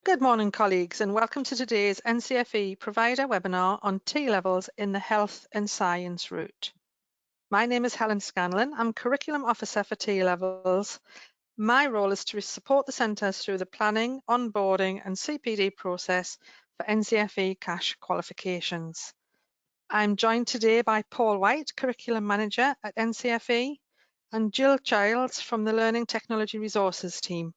Good morning, colleagues, and welcome to today's NCFE Provider webinar on T-levels in the Health and Science route. My name is Helen Scanlon. I'm Curriculum Officer for T-levels. My role is to support the centres through the planning, onboarding and CPD process for NCFE Cash qualifications. I'm joined today by Paul White, Curriculum Manager at NCFE, and Jill Childs from the Learning Technology Resources team.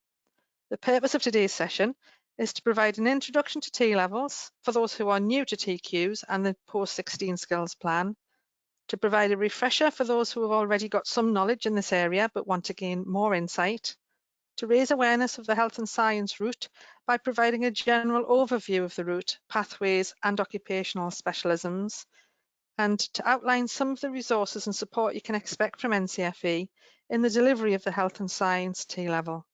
The purpose of today's session is to provide an introduction to T-levels for those who are new to TQs and the post-16 skills plan, to provide a refresher for those who have already got some knowledge in this area but want to gain more insight, to raise awareness of the health and science route by providing a general overview of the route, pathways and occupational specialisms, and to outline some of the resources and support you can expect from NCFE in the delivery of the health and science T-level.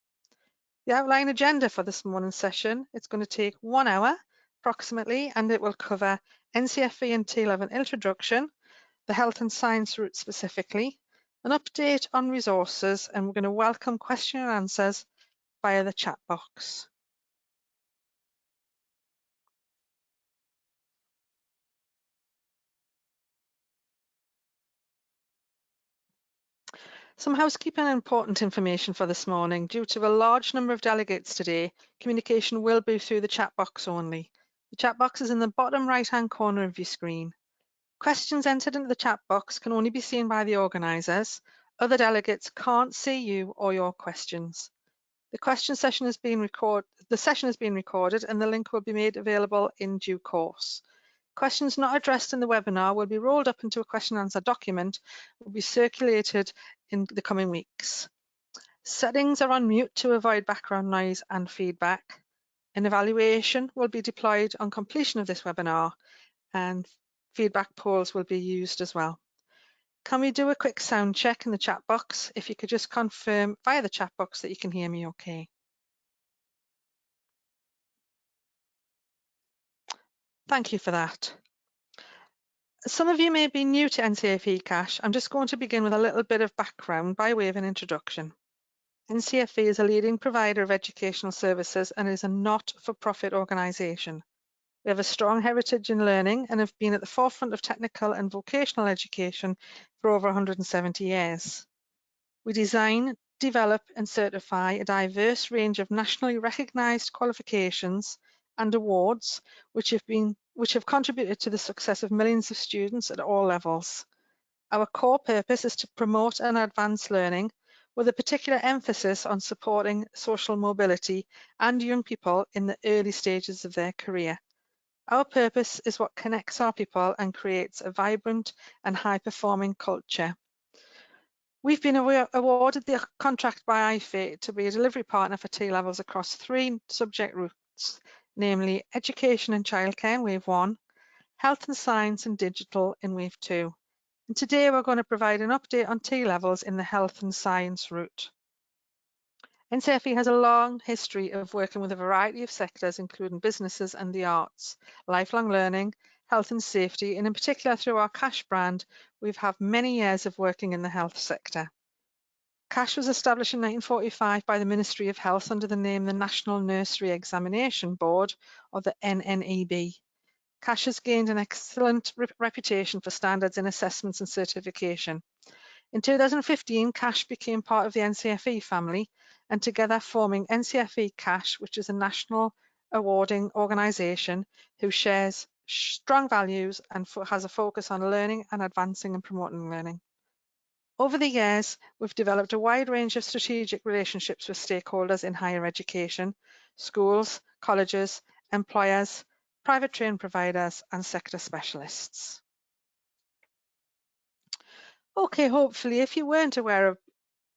The outline agenda for this morning's session, it's going to take 1 hour approximately, and it will cover NCFE and T-level introduction, the health and science route specifically, an update on resources, and we're going to welcome question and answers via the chat box. Some housekeeping and important information for this morning. Due to a large number of delegates today, communication will be through the chat box only. The chat box is in the bottom right-hand corner of your screen. Questions entered into the chat box can only be seen by the organisers. Other delegates can't see you or your questions. The session has been recorded and the link will be made available in due course. Questions not addressed in the webinar will be rolled up into a question and answer document will be circulated in the coming weeks. Settings are on mute to avoid background noise and feedback. An evaluation will be deployed on completion of this webinar, and feedback polls will be used as well. Can we do a quick sound check in the chat box? If you could just confirm via the chat box that you can hear me okay. Thank you for that. Some of you may be new to NCFE Cash. I'm just going to begin with a little bit of background by way of an introduction. NCFE is a leading provider of educational services and is a not-for-profit organisation. We have a strong heritage in learning and have been at the forefront of technical and vocational education for over 170 years. We design, develop and certify a diverse range of nationally recognised qualifications and awards which have contributed to the success of millions of students at all levels. Our core purpose is to promote and advance learning with a particular emphasis on supporting social mobility and young people in the early stages of their career. Our purpose is what connects our people and creates a vibrant and high-performing culture. We've been awarded the contract by IFE to be a delivery partner for T-levels across 3 subject routes, namely Education and Childcare in Wave 1, Health and Science and Digital in Wave 2. And today we're going to provide an update on T-levels in the Health and Science route. NCFE has a long history of working with a variety of sectors, including businesses and the arts, lifelong learning, health and safety, and in particular through our Cash brand, we've had many years of working in the health sector. Cash was established in 1945 by the Ministry of Health under the name the National Nursery Examination Board, or the NNEB. Cash has gained an excellent reputation for standards in assessments and certification. In 2015, Cash became part of the NCFE family, and together forming NCFE Cash, which is a national awarding organisation who shares strong values and has a focus on learning and advancing and promoting learning. Over the years, we've developed a wide range of strategic relationships with stakeholders in higher education, schools, colleges, employers, private training providers and sector specialists. Okay, hopefully if you weren't aware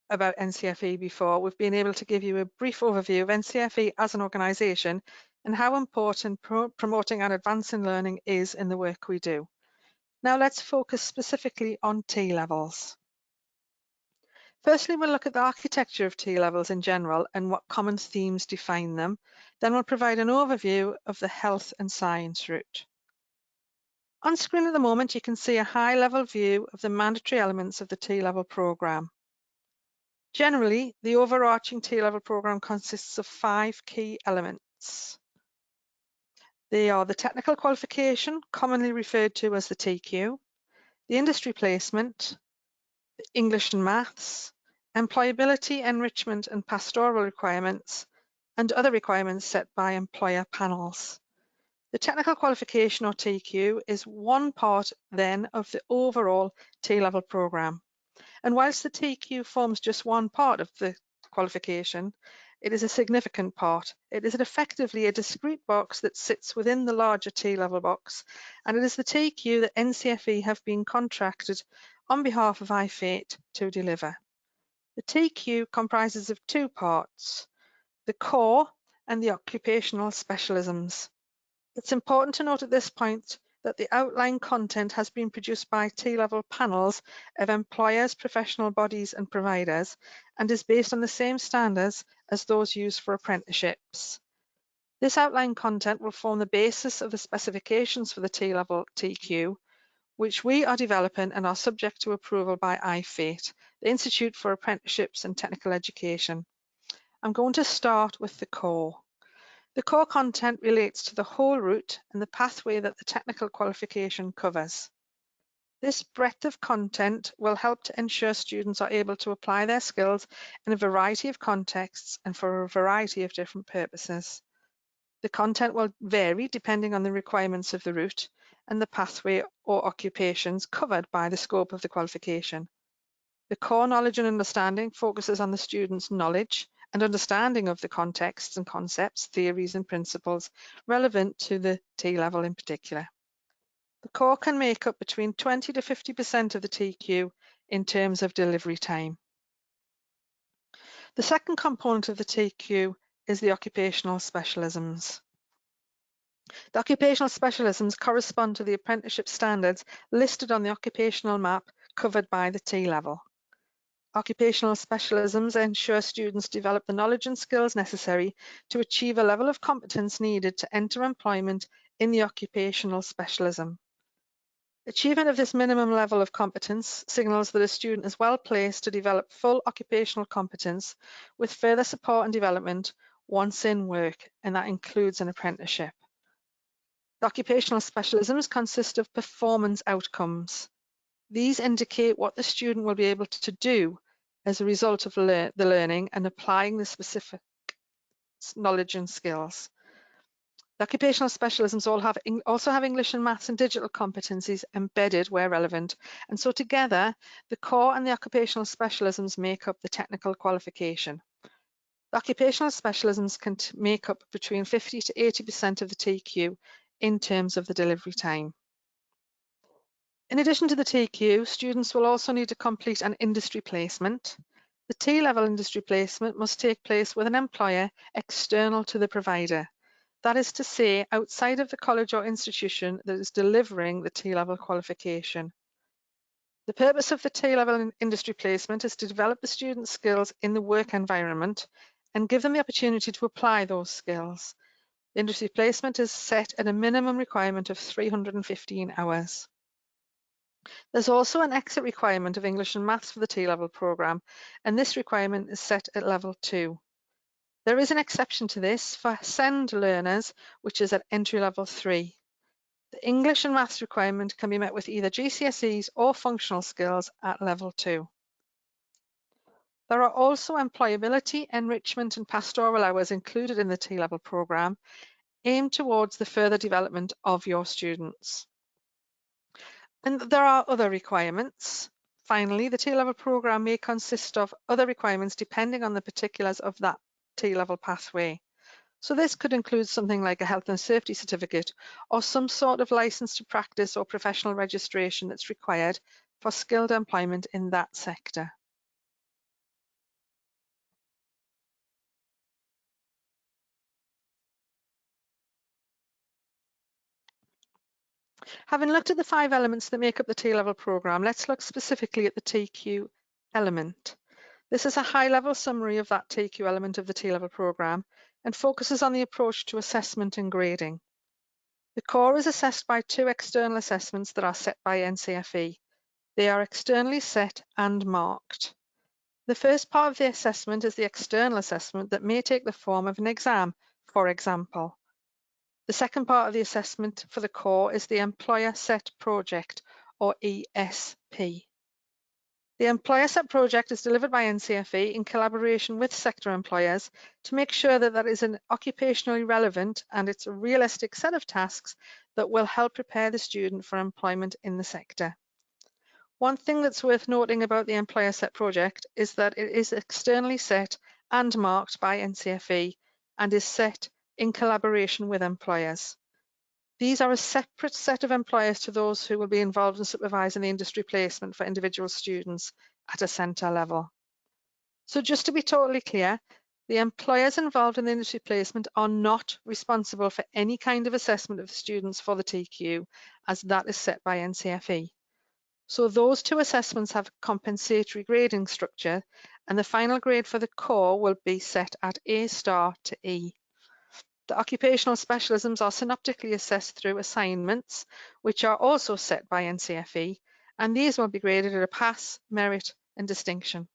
about NCFE before, we've been able to give you a brief overview of NCFE as an organisation and how important promoting and advancing learning is in the work we do. Now let's focus specifically on T-levels. Firstly, we'll look at the architecture of T-levels in general and what common themes define them. Then we'll provide an overview of the health and science route. On screen at the moment, you can see a high-level view of the mandatory elements of the T-level programme. Generally, the overarching T-level programme consists of 5 key elements. They are the technical qualification, commonly referred to as the TQ, the industry placement, English and maths, employability, enrichment and pastoral requirements, and other requirements set by employer panels. The technical qualification, or TQ, is one part then of the overall TLevel programme. And whilst the TQ forms just one part of the qualification, it is a significant part. It is effectively a discrete box that sits within the larger TLevel box, and it is the TQ that NCFE have been contracted on behalf of iFate to deliver. The TQ comprises of two parts, the core and the occupational specialisms. It's important to note at this point that the outline content has been produced by TLevel panels of employers, professional bodies and providers, and is based on the same standards as those used for apprenticeships. This outline content will form the basis of the specifications for the TLevel TQ, which we are developing and are subject to approval by iFate, the Institute for Apprenticeships and Technical Education. I'm going to start with the core. The core content relates to the whole route and the pathway that the technical qualification covers. This breadth of content will help to ensure students are able to apply their skills in a variety of contexts and for a variety of different purposes. The content will vary depending on the requirements of the route and the pathway or occupations covered by the scope of the qualification. The core knowledge and understanding focuses on the student's knowledge and understanding of the contexts and concepts, theories and principles relevant to the TLevel in particular. The core can make up between 20 to 50% of the TQ in terms of delivery time. The second component of the TQ is the occupational specialisms. The occupational specialisms correspond to the apprenticeship standards listed on the occupational map covered by the TLevel. Occupational specialisms ensure students develop the knowledge and skills necessary to achieve a level of competence needed to enter employment in the occupational specialism. Achievement of this minimum level of competence signals that a student is well placed to develop full occupational competence with further support and development once in work, and that includes an apprenticeship. The occupational specialisms consist of performance outcomes. These indicate what the student will be able to do as a result of the learning and applying the specific knowledge and skills. The occupational specialisms also have English and maths and digital competencies embedded where relevant, and so together the core and the occupational specialisms make up the technical qualification. The occupational specialisms can make up between 50 to 80% of the TQ in terms of the delivery time. In addition to the TQ, students will also need to complete an industry placement. The TLevel industry placement must take place with an employer external to the provider. That is to say, outside of the college or institution that is delivering the TLevel qualification. The purpose of the TLevel industry placement is to develop the student's skills in the work environment and give them the opportunity to apply those skills. The industry placement is set at a minimum requirement of 315 hours. There's also an exit requirement of English and Maths for the TLevel programme, and this requirement is set at level 2. There is an exception to this for SEND learners, which is at entry level 3. The English and Maths requirement can be met with either GCSEs or functional skills at level 2. There are also employability, enrichment and pastoral hours included in the TLevel programme, aimed towards the further development of your students. And there are other requirements. Finally, the TLevel programme may consist of other requirements depending on the particulars of that TLevel pathway. So this could include something like a health and safety certificate or some sort of license to practice or professional registration that's required for skilled employment in that sector. Having looked at the 5 elements that make up the TLevel programme, let's look specifically at the TQ element. This is a high-level summary of that TQ element of the TLevel programme and focuses on the approach to assessment and grading. The core is assessed by 2 external assessments that are set by NCFE. They are externally set and marked. The first part of the assessment is the external assessment that may take the form of an exam, for example. The second part of the assessment for the core is the Employer Set Project, or ESP. The Employer Set Project is delivered by NCFE in collaboration with sector employers to make sure that there is an occupationally relevant and it's a realistic set of tasks that will help prepare the student for employment in the sector. One thing that's worth noting about the Employer Set Project is that it is externally set and marked by NCFE and is set in collaboration with employers. These are a separate set of employers to those who will be involved in supervising the industry placement for individual students at a centre level. So just to be totally clear, the employers involved in the industry placement are not responsible for any kind of assessment of students for the TQ, as that is set by NCFE. So those two assessments have compensatory grading structure, and the final grade for the core will be set at A* to E. The occupational specialisms are synoptically assessed through assignments, which are also set by NCFE, and these will be graded at a pass, merit, and distinction.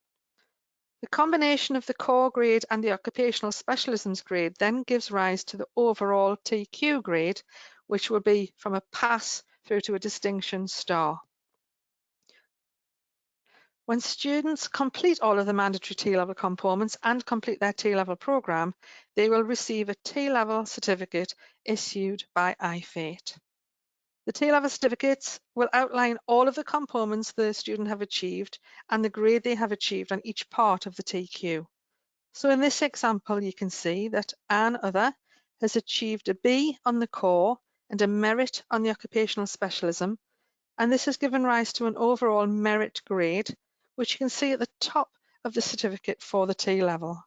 The combination of the core grade and the occupational specialisms grade then gives rise to the overall TQ grade, which will be from a pass through to a distinction star. When students complete all of the mandatory TLevel components and complete their TLevel programme, they will receive a TLevel certificate issued by IFATE. The TLevel certificates will outline all of the components the student have achieved and the grade they have achieved on each part of the TQ. So in this example, you can see that Anne Other has achieved a B on the core and a merit on the occupational specialism, and this has given rise to an overall merit grade, which you can see at the top of the certificate for the TLevel.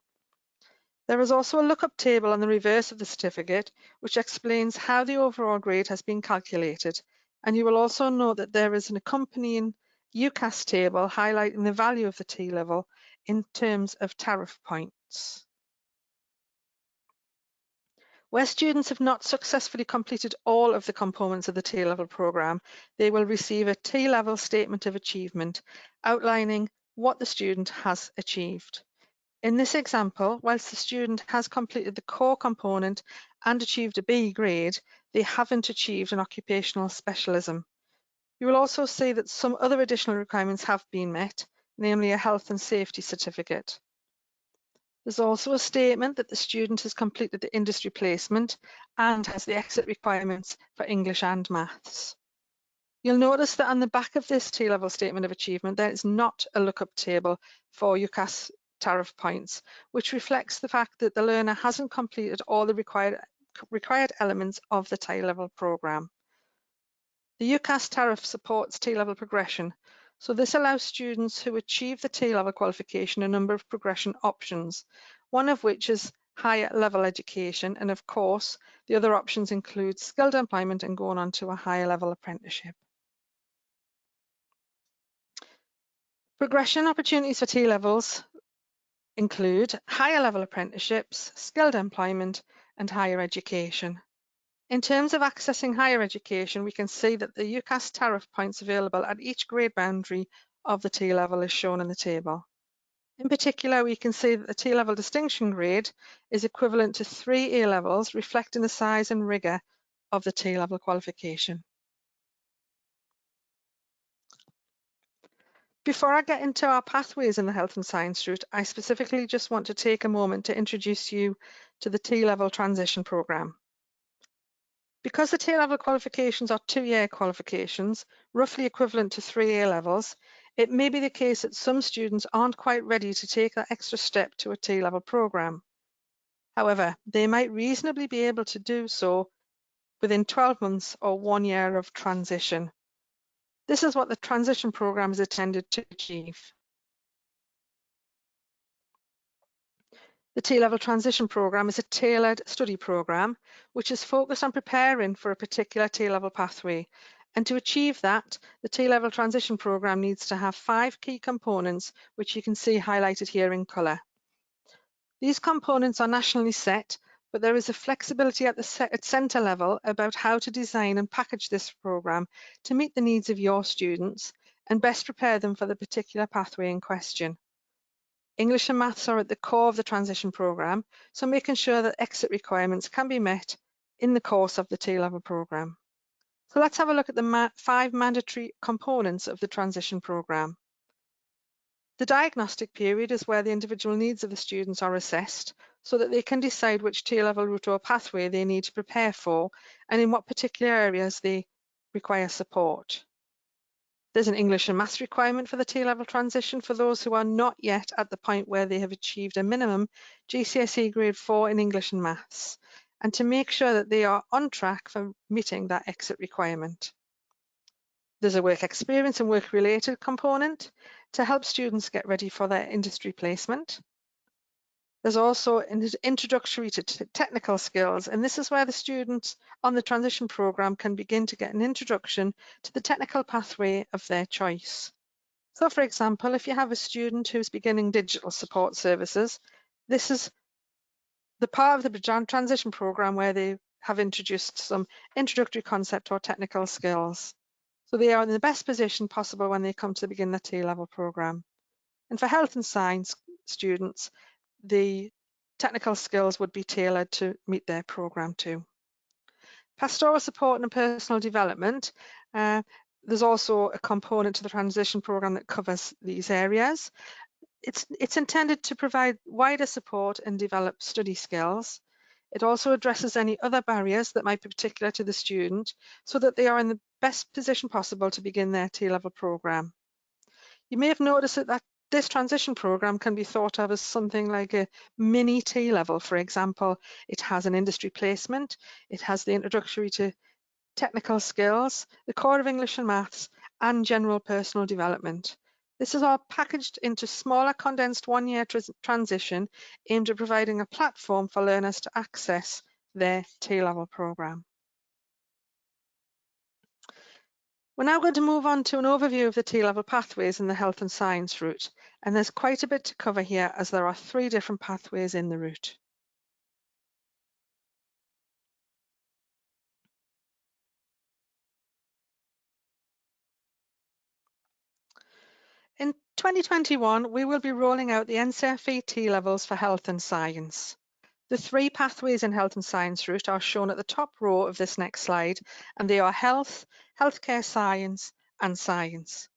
There is also a lookup table on the reverse of the certificate, which explains how the overall grade has been calculated, and you will also note that there is an accompanying UCAS table highlighting the value of the TLevel in terms of tariff points. Where students have not successfully completed all of the components of the TLevel programme, they will receive a TLevel Statement of Achievement outlining what the student has achieved. In this example, whilst the student has completed the core component and achieved a B grade, they haven't achieved an occupational specialism. You will also see that some other additional requirements have been met, namely a health and safety certificate. There's also a statement that the student has completed the industry placement and has the exit requirements for English and Maths. You'll notice that on the back of this TLevel Statement of Achievement, there is not a lookup table for UCAS tariff points, which reflects the fact that the learner hasn't completed all the required elements of the TLevel programme. The UCAS tariff supports TLevel progression, so this allows students who achieve the TLevel qualification a number of progression options, one of which is higher level education, and of course the other options include skilled employment and going on to a higher level apprenticeship. Progression opportunities for T-levels include higher level apprenticeships, skilled employment, and higher education. In terms of accessing higher education, we can see that the UCAS tariff points available at each grade boundary of the T-level is shown in the table. In particular, we can see that the T-level distinction grade is equivalent to 3 A-levels, reflecting the size and rigour of the T-level qualification. Before I get into our pathways in the health and science route, I specifically just want to take a moment to introduce you to the T-level transition programme. Because the T-level qualifications are 2-year qualifications, roughly equivalent to 3 A-levels, it may be the case that some students aren't quite ready to take that extra step to a T-level programme. However, they might reasonably be able to do so within 12 months or 1 year of transition. This is what the transition programme is intended to achieve. The T-level transition programme is a tailored study programme which is focused on preparing for a particular T-level pathway. And to achieve that, the T-level transition programme needs to have 5 key components, which you can see highlighted here in colour. These components are nationally set, but there is a flexibility at centre level about how to design and package this programme to meet the needs of your students and best prepare them for the particular pathway in question. English and Maths are at the core of the transition programme, so making sure that exit requirements can be met in the course of the TLevel programme. So let's have a look at the 5 mandatory components of the transition programme. The diagnostic period is where the individual needs of the students are assessed so that they can decide which TLevel route or pathway they need to prepare for and in what particular areas they require support. There's an English and Maths requirement for the TLevel transition for those who are not yet at the point where they have achieved a minimum GCSE grade 4 in English and Maths, and to make sure that they are on track for meeting that exit requirement. There's a work experience and work related component to help students get ready for their industry placement. There's also an introductory to technical skills, and this is where the students on the transition programme can begin to get an introduction to the technical pathway of their choice. So for example, if you have a student who's beginning digital support services, this is the part of the transition programme where they have introduced some introductory concept or technical skills. So they are in the best position possible when they come to begin the TLevel programme. And for health and science students, the technical skills would be tailored to meet their programme too. Pastoral support and personal development. There's also a component to the transition programme that covers these areas. It's intended to provide wider support and develop study skills. It also addresses any other barriers that might be particular to the student so that they are in the best position possible to begin their TLevel programme. You may have noticed that this transition programme can be thought of as something like a mini TLevel. For example, it has an industry placement, it has the introductory to technical skills, the core of English and Maths, and general personal development. This is all packaged into smaller, condensed one-year transition aimed at providing a platform for learners to access their TLevel programme. We're now going to move on to an overview of the TLevel pathways in the health and science route, and there's quite a bit to cover here as there are 3 different pathways in the route. In 2021, we will be rolling out the NCFE T-levels for health and science. The 3 pathways in health and science route are shown at the top row of this next slide, and they are health, healthcare science, and science.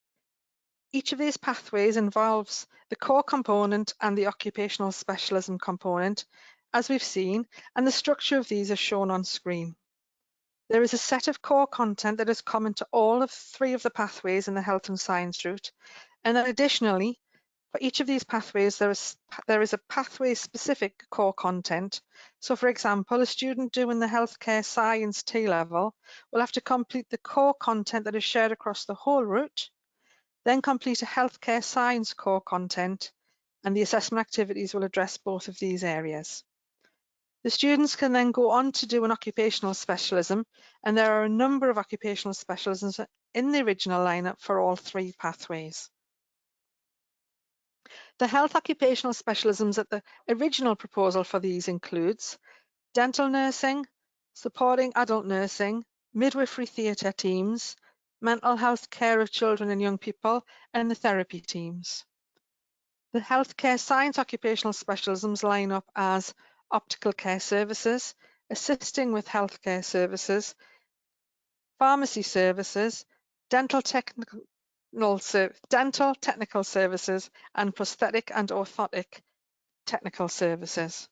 Each of these pathways involves the core component and the occupational specialism component, as we've seen, and the structure of these is shown on screen. There is a set of core content that is common to all of 3 of the pathways in the health and science route, and then additionally, for each of these pathways, there is a pathway-specific core content. So for example, a student doing the healthcare science T-level will have to complete the core content that is shared across the whole route, then complete a healthcare science core content, and the assessment activities will address both of these areas. The students can then go on to do an occupational specialism, and there are a number of occupational specialisms in the original lineup for all 3 pathways. The health occupational specialisms at the original proposal for these includes dental nursing, supporting adult nursing, midwifery theatre teams, mental health care of children and young people, and the therapy teams. The healthcare science occupational specialisms line up as optical care services, assisting with healthcare services, pharmacy services, dental technical services, and prosthetic and orthotic technical services.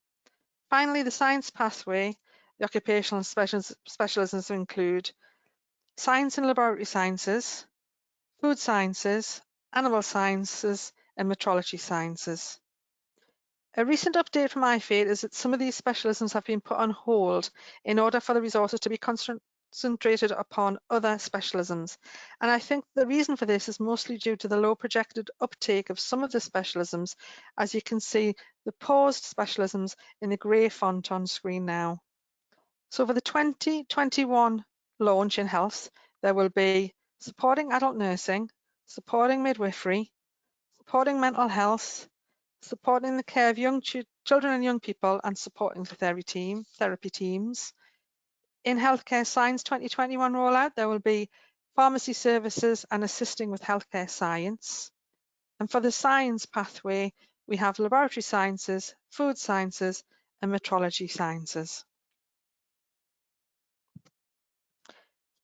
Finally, the science pathway, the occupational specialisms include science and laboratory sciences, food sciences, animal sciences, and metrology sciences. A recent update from IFATE is that some of these specialisms have been put on hold in order for the resources to be concentrated upon other specialisms. And I think the reason for this is mostly due to the low projected uptake of some of the specialisms, as you can see the paused specialisms in the grey font on screen now. So for the 2021 launch in health, there will be supporting adult nursing, supporting midwifery, supporting mental health, supporting the care of young children and young people, and supporting the therapy teams. In Healthcare Science 2021 rollout, there will be pharmacy services and assisting with healthcare science. And for the science pathway, we have laboratory sciences, food sciences, and metrology sciences.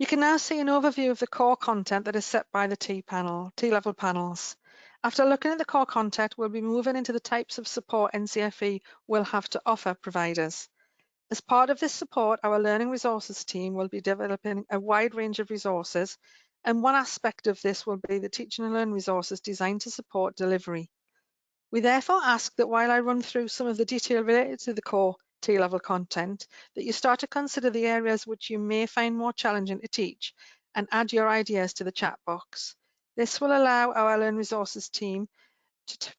You can now see an overview of the core content that is set by the T-level panels. After looking at the core content, we'll be moving into the types of support NCFE will have to offer providers. As part of this support, our Learning Resources team will be developing a wide range of resources, and one aspect of this will be the teaching and learning resources designed to support delivery. We therefore ask that while I run through some of the detail related to the core T-level content, that you start to consider the areas which you may find more challenging to teach and add your ideas to the chat box. This will allow our Learning Resources team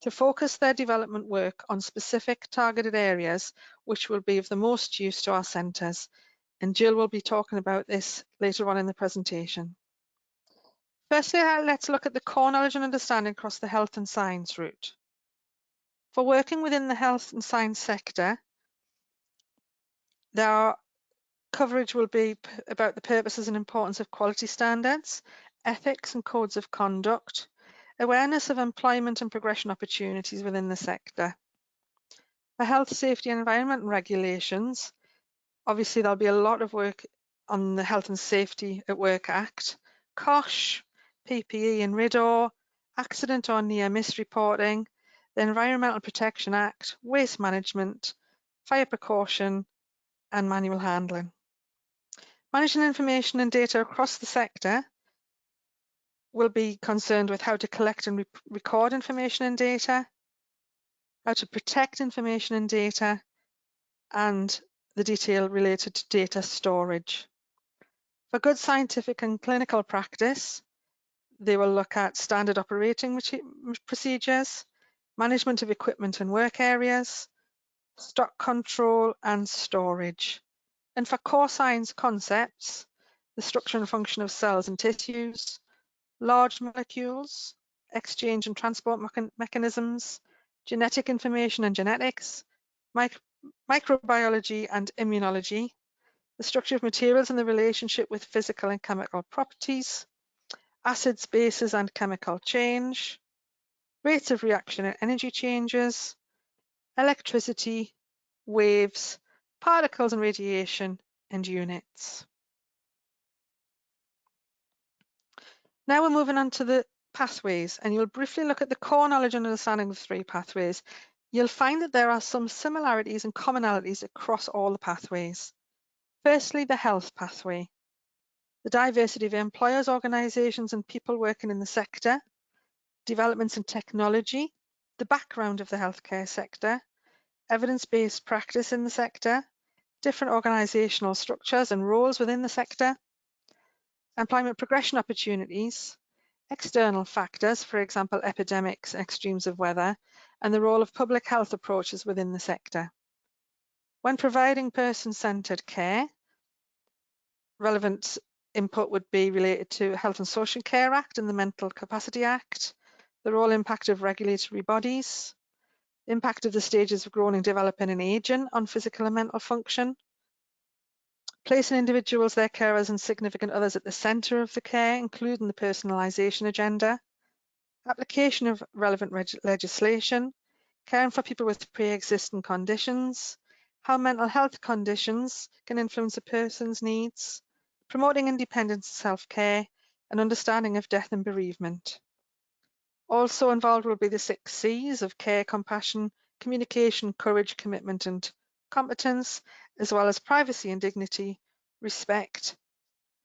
to focus their development work on specific targeted areas which will be of the most use to our centres, and Jill will be talking about this later on in the presentation. Firstly, let's look at the core knowledge and understanding across the health and science route. For working within the health and science sector, coverage will be about the purposes and importance of quality standards, ethics and codes of conduct, awareness of employment and progression opportunities within the sector. For health, safety and environment and regulations, obviously there'll be a lot of work on the Health and Safety at Work Act, COSH, PPE and RIDDOR, accident or near miss reporting, the Environmental Protection Act, waste management, fire precaution and manual handling. Managing information and data across the sector will be concerned with how to collect and record information and data, how to protect information and data, and the detail related to data storage. For good scientific and clinical practice, they will look at standard operating procedures, management of equipment and work areas, stock control and storage. And for core science concepts, the structure and function of cells and tissues, large molecules, exchange and transport mechanisms, genetic information and genetics, microbiology and immunology, the structure of materials and the relationship with physical and chemical properties, acids, bases and chemical change, rates of reaction and energy changes, electricity, waves, particles and radiation, and units. Now we're moving on to the pathways, and you'll briefly look at the core knowledge and understanding of 3 pathways. You'll find that there are some similarities and commonalities across all the pathways. Firstly, the health pathway. The diversity of employers, organisations and people working in the sector, developments in technology, the background of the healthcare sector, evidence-based practice in the sector, different organisational structures and roles within the sector, employment progression opportunities, external factors, for example, epidemics and extremes of weather, and the role of public health approaches within the sector. When providing person-centred care, relevant input would be related to Health and Social Care Act and the Mental Capacity Act, the role impact of regulatory bodies, impact of the stages of growing, developing and ageing on physical and mental function, placing individuals, their carers and significant others at the centre of the care, including the personalisation agenda, application of relevant legislation, caring for people with pre-existing conditions, how mental health conditions can influence a person's needs, promoting independence and self-care, and understanding of death and bereavement. Also involved will be the 6 C's of care, compassion, communication, courage, commitment and competence, as well as privacy and dignity, respect,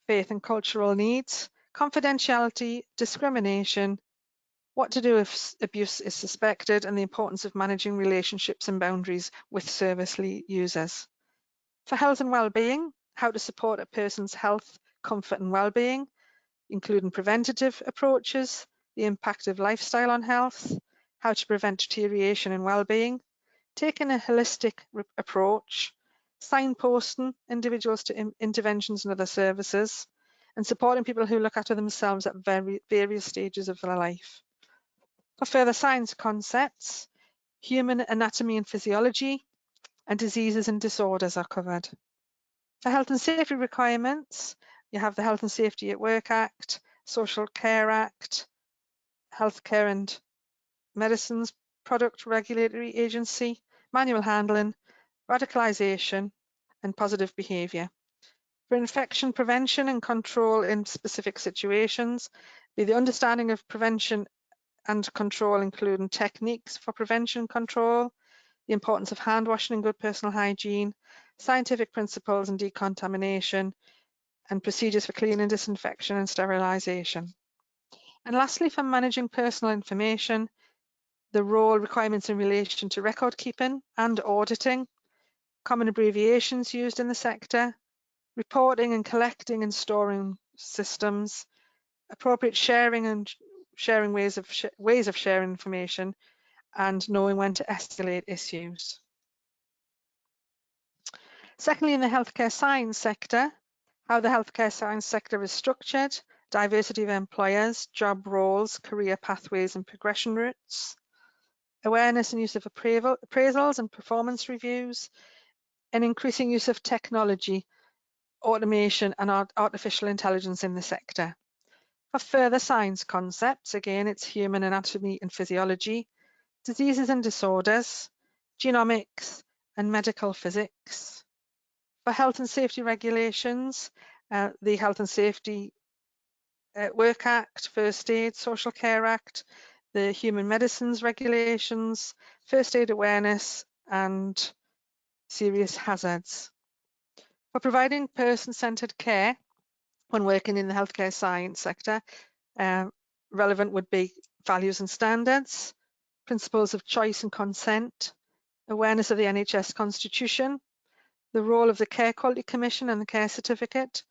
faith and cultural needs, confidentiality, discrimination, what to do if abuse is suspected, and the importance of managing relationships and boundaries with service users. For health and well-being, how to support a person's health, comfort and well-being, including preventative approaches, the impact of lifestyle on health, how to prevent deterioration in well-being, taking a holistic approach, signposting individuals to interventions and other services, and supporting people who look after themselves at various stages of their life. For further science concepts, human anatomy and physiology, and diseases and disorders are covered. For health and safety requirements, you have the Health and Safety at Work Act, Social Care Act, Healthcare and Medicines Product Regulatory Agency, manual handling, radicalisation, and positive behaviour. For infection prevention and control in specific situations, be the understanding of prevention and control, including techniques for prevention control, the importance of hand washing and good personal hygiene, scientific principles and decontamination, and procedures for cleaning, disinfection and sterilisation. And lastly, for managing personal information, the role requirements in relation to record keeping and auditing, common abbreviations used in the sector, reporting and collecting and storing systems, appropriate sharing and sharing ways of sharing information, and knowing when to escalate issues. Secondly, in the healthcare science sector, how the healthcare science sector is structured, diversity of employers, job roles, career pathways and progression routes, awareness and use of appraisals and performance reviews, and increasing use of technology, automation and artificial intelligence in the sector. For further science concepts, again, it's human anatomy and physiology, diseases and disorders, genomics and medical physics. For health and safety regulations, the Health and Safety Work Act, First Aid, Social Care Act, the Human Medicines Regulations, First Aid Awareness and Serious Hazards. For providing person-centred care when working in the healthcare science sector, relevant would be values and standards, principles of choice and consent, awareness of the NHS Constitution, the role of the Care Quality Commission and the Care Certificate,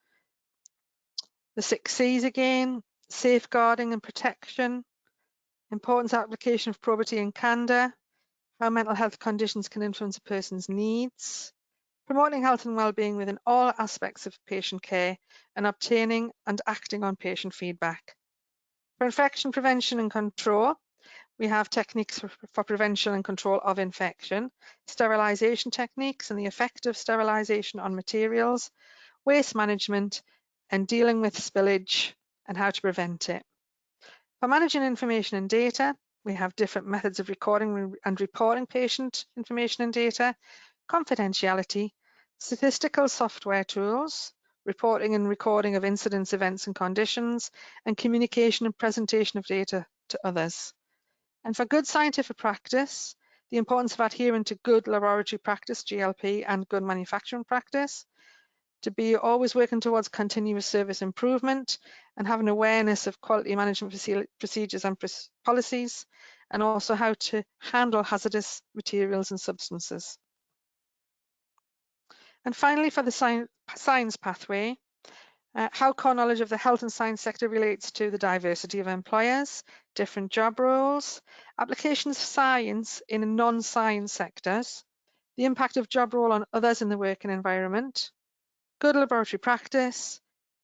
the 6 C's again, safeguarding and protection, importance of application of probity and candour, how mental health conditions can influence a person's needs, promoting health and well-being within all aspects of patient care, and obtaining and acting on patient feedback. For infection prevention and control, we have techniques for prevention and control of infection, sterilisation techniques and the effect of sterilisation on materials, waste management, and dealing with spillage and how to prevent it. For managing information and data, we have different methods of recording and reporting patient information and data, confidentiality, statistical software tools, reporting and recording of incidents, events and conditions, and communication and presentation of data to others. And for good scientific practice, the importance of adhering to good laboratory practice, GLP, and good manufacturing practice, to be always working towards continuous service improvement and have an awareness of quality management procedures and policies, and also how to handle hazardous materials and substances. And finally, for the science pathway, how core knowledge of the health and science sector relates to the diversity of employers, different job roles, applications of science in non-science sectors, the impact of job role on others in the working environment, good laboratory practice,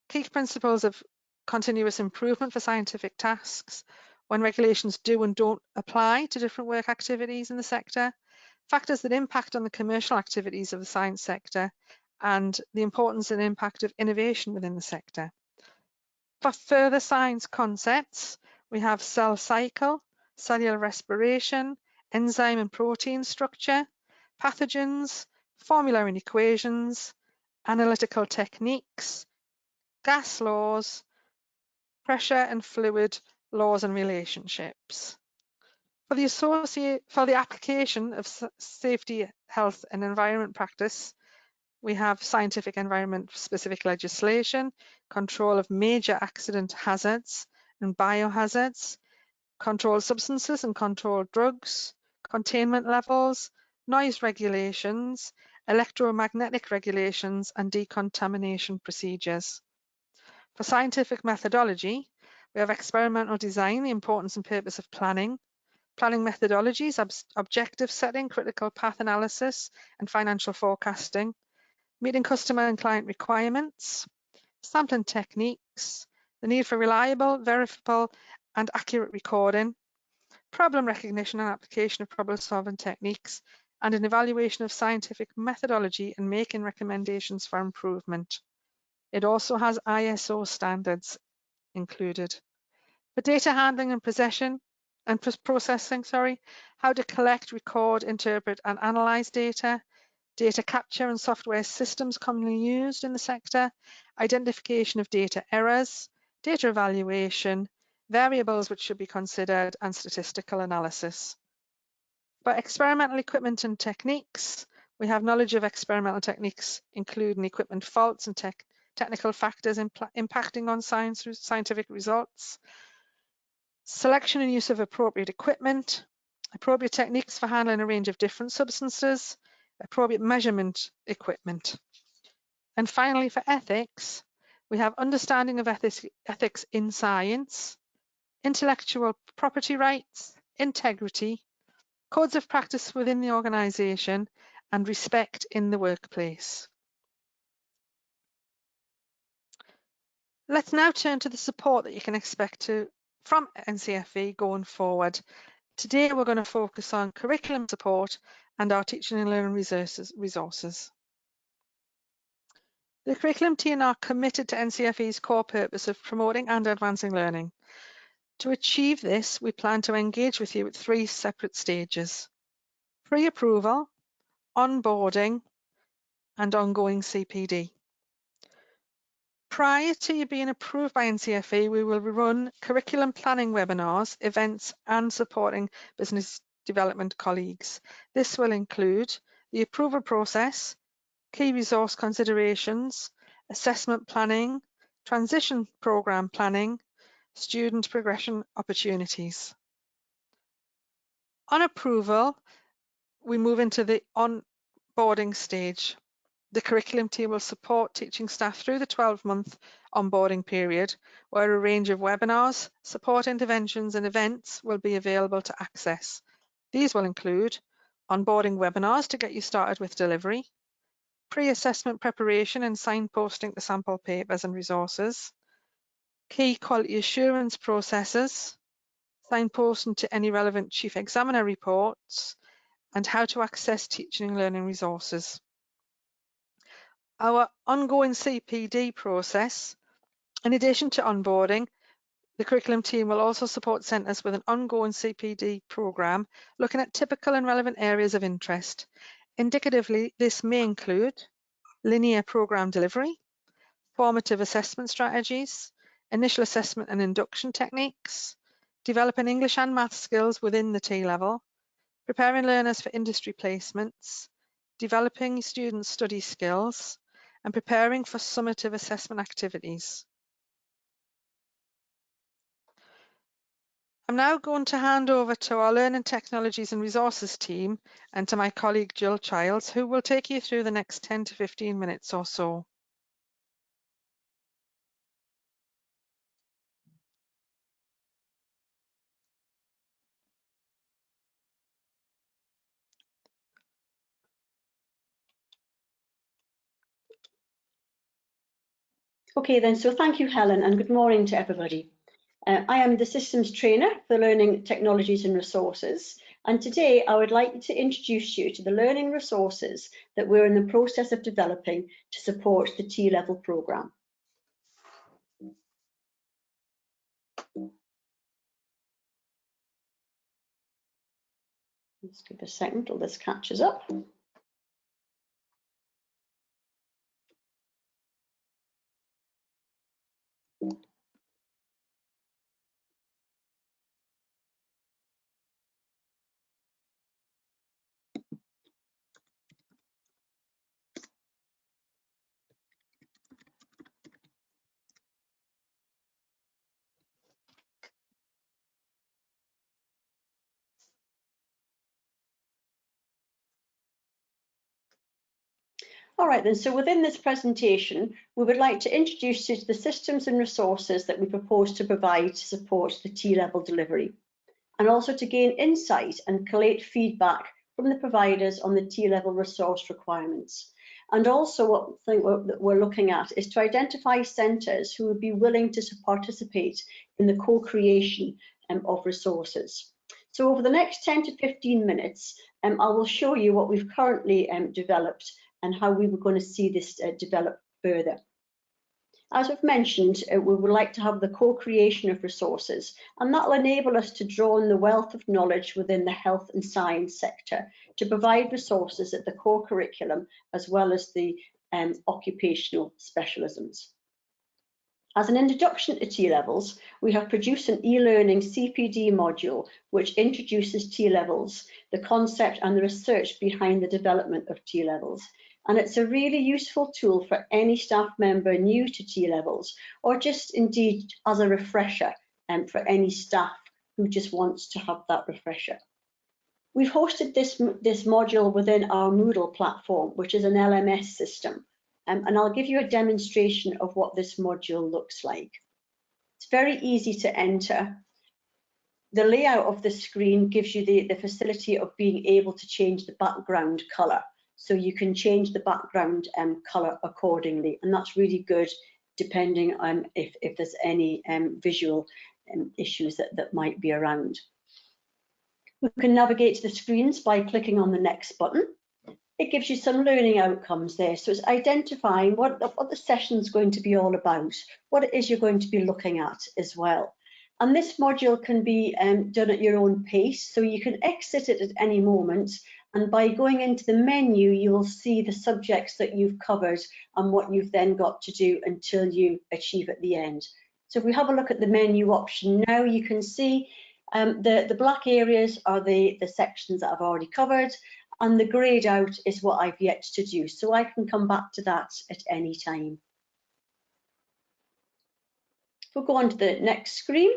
key principles of continuous improvement for scientific tasks, when regulations do and don't apply to different work activities in the sector, factors that impact on the commercial activities of the science sector, and the importance and impact of innovation within the sector. For further science concepts, we have cell cycle, cellular respiration, enzyme and protein structure, pathogens, formula and equations, analytical techniques, gas laws, pressure and fluid laws and relationships. For the application of safety, health and environment practice, we have scientific environment specific legislation, control of major accident hazards and biohazards, controlled substances and controlled drugs, containment levels, noise regulations, electromagnetic regulations and decontamination procedures. For scientific methodology, we have experimental design, the importance and purpose of planning methodologies, objective setting, critical path analysis and financial forecasting, meeting customer and client requirements, sampling techniques, the need for reliable, verifiable and accurate recording, problem recognition and application of problem-solving techniques, and an evaluation of scientific methodology and making recommendations for improvement. It also has ISO standards included. For data handling and processing, how to collect, record, interpret and analyze data, data capture and software systems commonly used in the sector, identification of data errors, data evaluation, variables which should be considered, and statistical analysis. For experimental equipment and techniques, we have knowledge of experimental techniques, including equipment faults and technical factors impacting on scientific results, selection and use of appropriate equipment, appropriate techniques for handling a range of different substances, appropriate measurement equipment. And finally, for ethics, we have understanding of ethics in science, intellectual property rights, integrity, codes of practice within the organisation, and respect in the workplace. Let's now turn to the support that you can expect from NCFE going forward. Today we're going to focus on curriculum support and our teaching and learning resources. The curriculum team are committed to NCFE's core purpose of promoting and advancing learning. To achieve this, we plan to engage with you at 3 separate stages: pre-approval, onboarding, and ongoing CPD. Prior to you being approved by NCFE, we will run curriculum planning webinars, events, and supporting business development colleagues. This will include the approval process, key resource considerations, assessment planning, transition programme planning, student progression opportunities. On approval, we move into the onboarding stage. The curriculum team will support teaching staff through the 12-month onboarding period, where a range of webinars, support interventions and events will be available to access. These will include onboarding webinars to get you started with delivery, pre-assessment preparation and signposting to sample papers and resources, key quality assurance processes, signposting to any relevant chief examiner reports, and how to access teaching and learning resources. Our ongoing CPD process, in addition to onboarding, the curriculum team will also support centres with an ongoing CPD programme looking at typical and relevant areas of interest. Indicatively, this may include linear programme delivery, formative assessment strategies, initial assessment and induction techniques, developing English and maths skills within the TLevel, preparing learners for industry placements, developing students' study skills, and preparing for summative assessment activities. I'm now going to hand over to our Learning Technologies and Resources team and to my colleague Jill Childs, who will take you through the next 10 to 15 minutes or so. Okay then, so thank you, Helen, and good morning to everybody. I am the Systems Trainer for Learning Technologies and Resources, and today I would like to introduce you to the learning resources that we're in the process of developing to support the TLevel programme. Let's give a second till this catches up. All right then, so within this presentation, we would like to introduce you to the systems and resources that we propose to provide to support the TLevel delivery, and also to gain insight and collate feedback from the providers on the TLevel resource requirements. And also what we're looking at is to identify centres who would be willing to participate in the co-creation of resources. So over the next 10 to 15 minutes, I will show you what we've currently developed and how we were going to see this develop further. As we've mentioned, we would like to have the co-creation of resources, and that will enable us to draw on the wealth of knowledge within the health and science sector to provide resources at the core curriculum as well as the occupational specialisms. As an introduction to T-levels, we have produced an e-learning CPD module which introduces T-levels, the concept and the research behind the development of T-levels. And it's a really useful tool for any staff member new to T-levels, or just indeed as a refresher for any staff who just wants to have that refresher. We've hosted this module within our Moodle platform, which is an LMS system. And I'll give you a demonstration of what this module looks like. It's very easy to enter. The layout of the screen gives you the facility of being able to change the background colour. So you can change the background colour accordingly, and that's really good depending on if there's any visual issues that might be around. We can navigate to the screens by clicking on the next button. It gives you some learning outcomes there. So it's identifying what the session's going to be all about, what it is you're going to be looking at as well. And this module can be done at your own pace, so you can exit it at any moment. And by going into the menu, you will see the subjects that you've covered and what you've then got to do until you achieve at the end. So if we have a look at the menu option now, you can see the black areas are the sections that I've already covered, and the greyed out is what I've yet to do. So I can come back to that at any time. We'll go on to the next screen.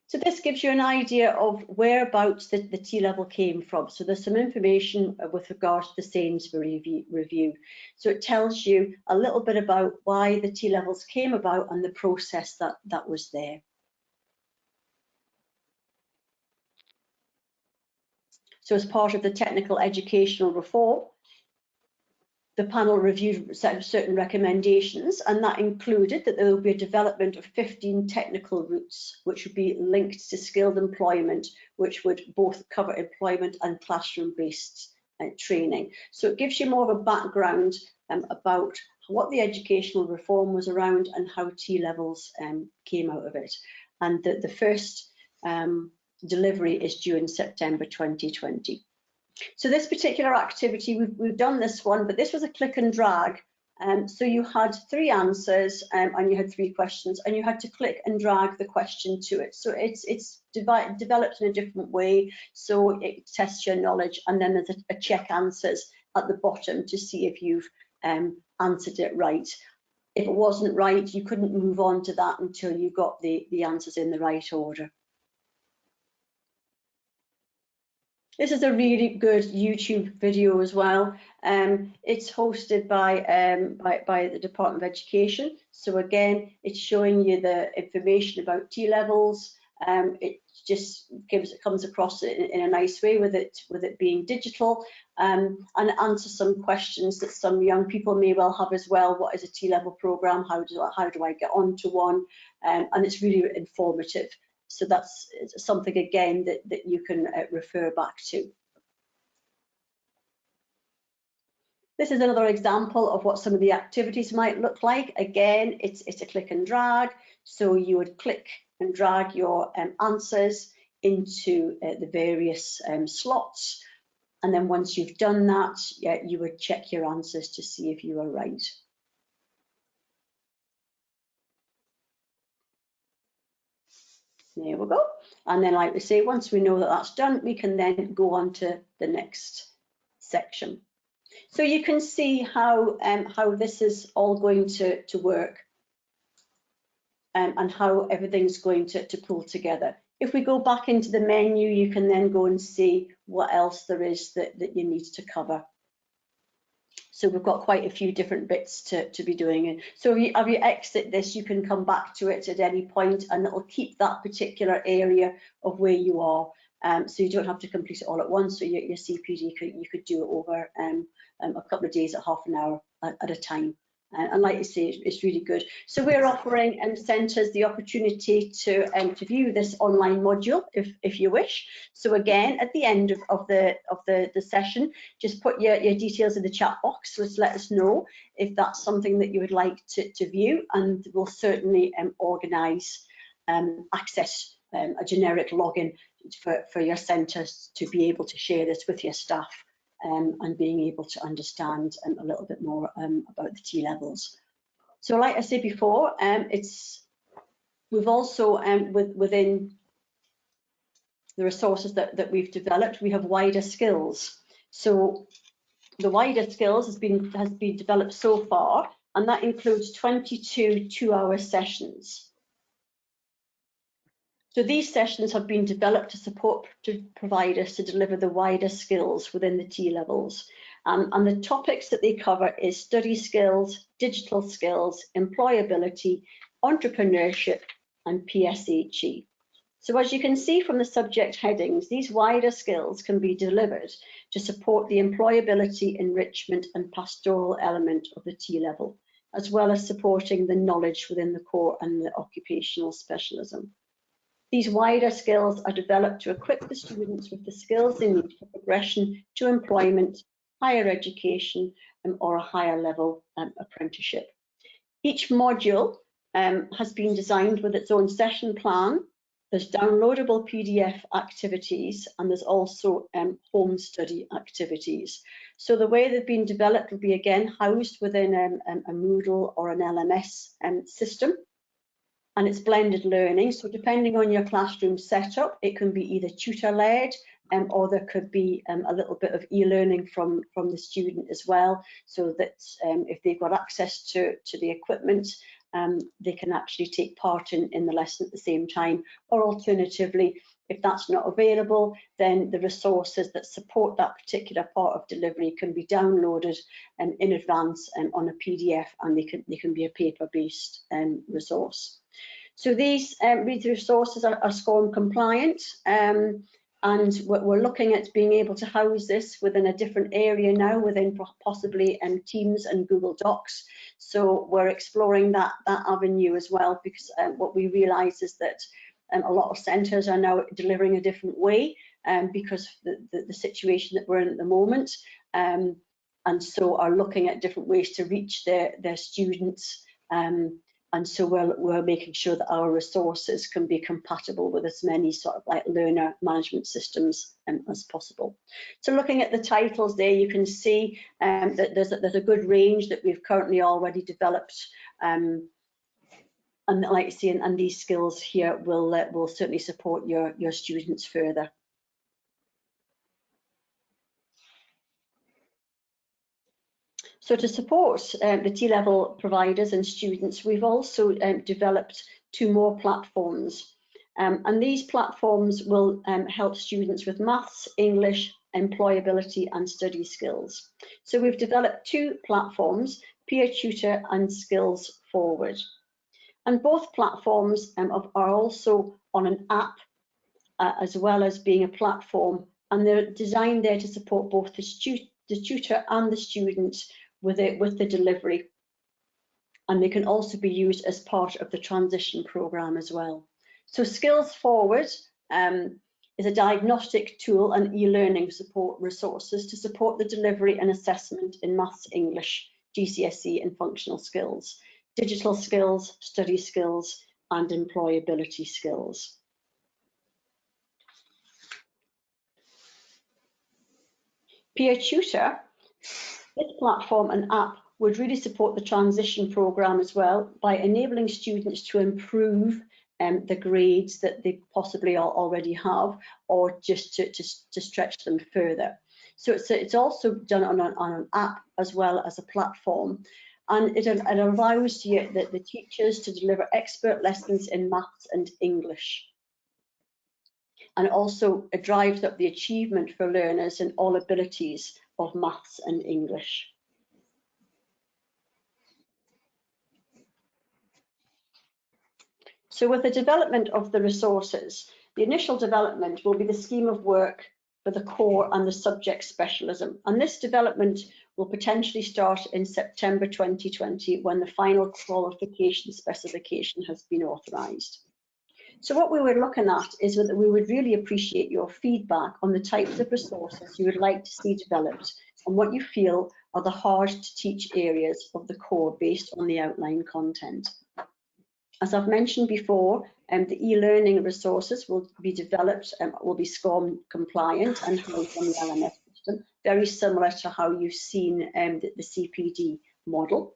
So this gives you an idea of whereabouts the T-level came from. So there's some information with regards to the Sainsbury review. So it tells you a little bit about why the T-levels came about and the process that was there. So as part of the technical educational reform, the panel reviewed certain recommendations, and that included that there will be a development of 15 technical routes, which would be linked to skilled employment, which would both cover employment and classroom-based training. So it gives you more of a background about what the educational reform was around and how T-levels came out of it. And the first delivery is due in September 2020. So this particular activity, we've done this one, but this was a click and drag. So you had 3 answers and you had 3 questions, and you had to click and drag the question to it. So it's developed in a different way. So it tests your knowledge, and then there's a check answers at the bottom to see if you've answered it right. If it wasn't right, you couldn't move on to that until you got the answers in the right order. This is a really good YouTube video as well. It's hosted by the Department of Education. So again, it's showing you the information about T-levels. It just comes across in a nice way with it being digital, and it answers some questions that some young people may well have as well. What is a T-level program? How do I get onto one? And it's really informative. So that's something, again, that you can refer back to. This is another example of what some of the activities might look like. Again, it's a click and drag. So you would click and drag your answers into the various slots. And then once you've done that, you would check your answers to see if you were right. There we go. And then, like we say, once we know that that's done, we can then go on to the next section. So you can see how this is all going to work and how everything's going to pull together. If we go back into the menu, you can then go and see what else there is that you need to cover. So we've got quite a few different bits to be doing. And so if you exit this, you can come back to it at any point, and it'll keep that particular area of where you are. So you don't have to complete it all at once. So your CPD, you could do it over a couple of days at half an hour at a time. And like you say, it's really good. So we're offering centres the opportunity to view this online module if you wish. So again, at the end of the session, just put your details in the chat box. So let us know if that's something that you would like to view, and we'll certainly organise access, a generic login for your centres to be able to share this with your staff. And being able to understand a little bit more about the T-levels. So like I said before, we've also, within the resources that we've developed, we have wider skills. So the wider skills has been developed so far, and that includes 22 two-hour sessions. So these sessions have been developed to support providers to deliver the wider skills within the T-levels. And the topics that they cover is study skills, digital skills, employability, entrepreneurship, and PSHE. So as you can see from the subject headings, these wider skills can be delivered to support the employability, enrichment, and pastoral element of the T-level, as well as supporting the knowledge within the core and the occupational specialism. These wider skills are developed to equip the students with the skills they need for progression to employment, higher education, or a higher level apprenticeship. Each module has been designed with its own session plan. There's downloadable PDF activities, and there's also home study activities. So the way they've been developed will be again housed within a Moodle or an LMS system. And it's blended learning. So depending on your classroom setup, it can be either tutor-led or there could be a little bit of e-learning from the student as well, so that if they've got access to the equipment, they can actually take part in the lesson at the same time. Or alternatively, if that's not available, then the resources that support that particular part of delivery can be downloaded in advance on a PDF, and they can be a paper-based resource. So these resources are SCORM compliant, and we're looking at being able to house this within a different area now, within possibly Teams and Google Docs. So we're exploring that avenue as well, because what we realise is that a lot of centres are now delivering a different way because of the situation that we're in at the moment, and so are looking at different ways to reach their students. And so we're making sure that our resources can be compatible with as many sort of like learner management systems as possible. So looking at the titles there, you can see that there's a good range that we've currently already developed. And like you see, and these skills here will certainly support your students further. So to support the T-level providers and students, we've also developed 2 more platforms. And these platforms will help students with maths, English, employability and study skills. So we've developed 2 platforms, Peer Tutor and Skills Forward. And both platforms are also on an app as well as being a platform, and they're designed there to support both the tutor and the student with the delivery, and they can also be used as part of the transition programme as well. So Skills Forward is a diagnostic tool and e-learning support resources to support the delivery and assessment in maths, English, GCSE and functional skills, digital skills, study skills and employability skills. Peer Tutor, this platform and app would really support the transition programme as well by enabling students to improve the grades that they possibly already have, or just to stretch them further. So it's also done on an app as well as a platform, and it allows the teachers to deliver expert lessons in maths and English. And also it drives up the achievement for learners in all abilities of maths and English. So with the development of the resources, the initial development will be the scheme of work for the core and the subject specialism. And this development will potentially start in September 2020 when the final qualification specification has been authorised. So what we were looking at is that we would really appreciate your feedback on the types of resources you would like to see developed and what you feel are the hard to teach areas of the core based on the outline content. As I've mentioned before, the e-learning resources will be developed, will be SCORM compliant and housed on the LMS system, very similar to how you've seen the CPD model.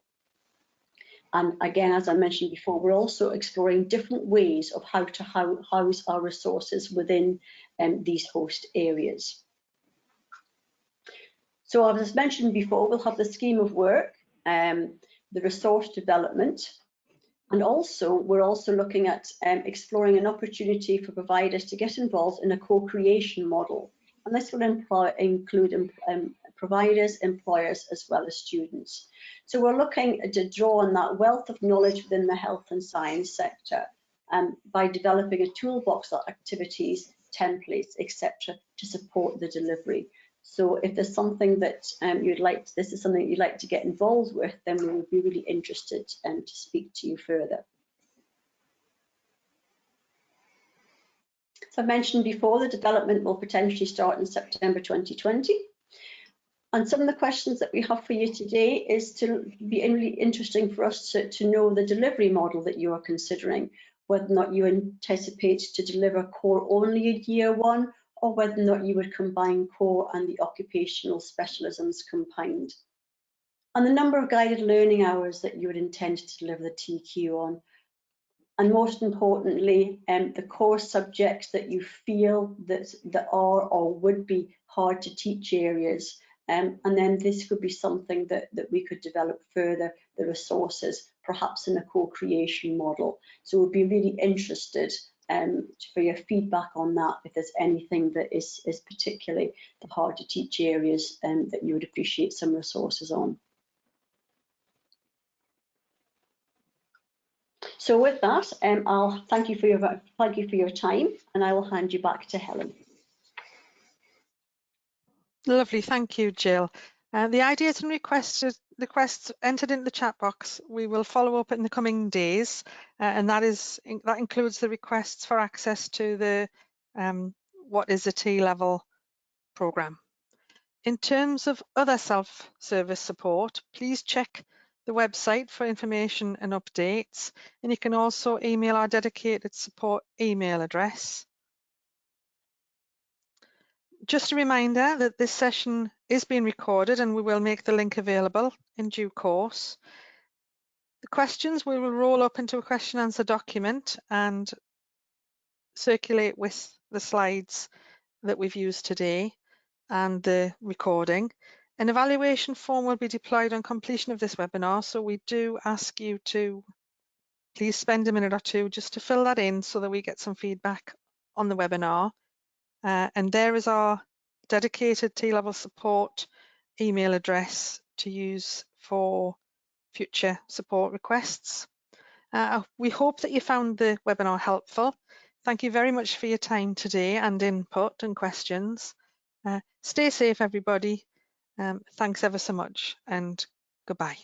And again, as I mentioned before, we're also exploring different ways of how to house our resources within these host areas. So as mentioned before, we'll have the scheme of work, the resource development, and also we're also looking at exploring an opportunity for providers to get involved in a co-creation model. And this will include providers, employers, as well as students. So we're looking to draw on that wealth of knowledge within the health and science sector by developing a toolbox of activities, templates, etc., to support the delivery. So if there's something that this is something you'd like to get involved with, then we would be really interested to speak to you further. So I mentioned before, the development will potentially start in September 2020. And some of the questions that we have for you today is to be really interesting for us to know the delivery model that you are considering, whether or not you anticipate to deliver core only in year one, or whether or not you would combine core and the occupational specialisms combined. And the number of guided learning hours that you would intend to deliver the TQ on. And most importantly, the core subjects that you feel that are or would be hard to teach areas. And then this could be something that we could develop further, the resources, perhaps in a co-creation model. So we'd be really interested for your feedback on that, if there's anything that is particularly the hard to teach areas that you would appreciate some resources on. So with that, I'll thank you for your time, and I will hand you back to Helen. Lovely, thank you, Jill. The ideas and requests entered into the chat box, we will follow up in the coming days, and that includes the requests for access to the what is a TLevel programme. In terms of other self-service support, please check the website for information and updates, and you can also email our dedicated support email address. Just a reminder that this session is being recorded and we will make the link available in due course. The questions we will roll up into a question answer document and circulate with the slides that we've used today and the recording. An evaluation form will be deployed on completion of this webinar, so we do ask you to please spend a minute or two just to fill that in so that we get some feedback on the webinar. And there is our dedicated TLevel support email address to use for future support requests. We hope that you found the webinar helpful. Thank you very much for your time today and input and questions. Stay safe, everybody. Thanks ever so much, and goodbye.